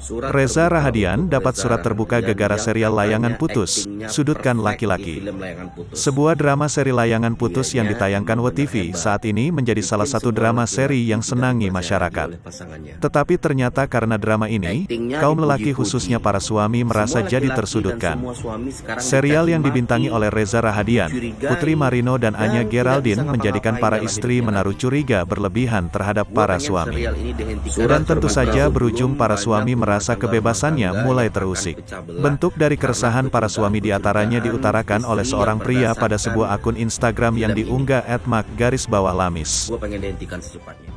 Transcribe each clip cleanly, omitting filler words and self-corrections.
Reza Rahadian dapat surat terbuka gara-gara serial Layangan Putus, Sudutkan Laki-laki. Sebuah drama seri Layangan Putus yang ditayangkan WTV saat ini menjadi salah satu drama seri yang senangi masyarakat. Tetapi ternyata karena drama ini, kaum lelaki khususnya para suami merasa jadi tersudutkan. Serial yang dibintangi oleh Reza Rahadian, Putri Marino dan Anya Geraldine menjadikan para istri menaruh curiga berlebihan terhadap para suami. Dan tentu saja berujung para suami merasa kebebasannya mulai terusik. Bentuk dari keresahan para suami diantaranya diutarakan oleh seorang pria pada sebuah akun Instagram yang diunggah @mak_lamis. Gue pengen dihentikan secepatnya.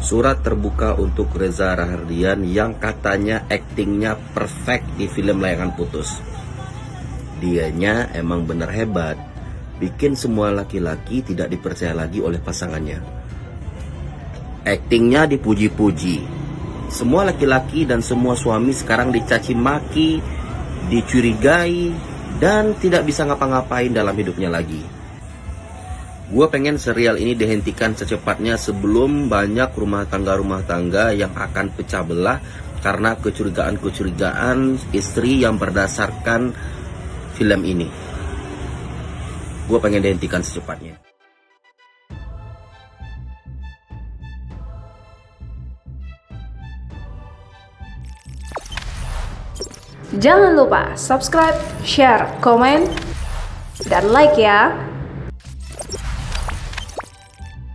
Surat terbuka untuk Reza Rahadian yang katanya aktingnya perfect di film Layangan Putus. Dianya emang bener hebat, bikin semua laki-laki tidak dipercaya lagi oleh pasangannya. Aktingnya dipuji-puji. Semua laki-laki dan semua suami sekarang dicaci maki, dicurigai, dan tidak bisa ngapa-ngapain dalam hidupnya lagi. Gue pengen serial ini dihentikan secepatnya sebelum banyak rumah tangga yang akan pecah belah karena kecurigaan istri yang berdasarkan film ini. Gue pengen dihentikan secepatnya. Jangan lupa subscribe, share, komen, dan like ya.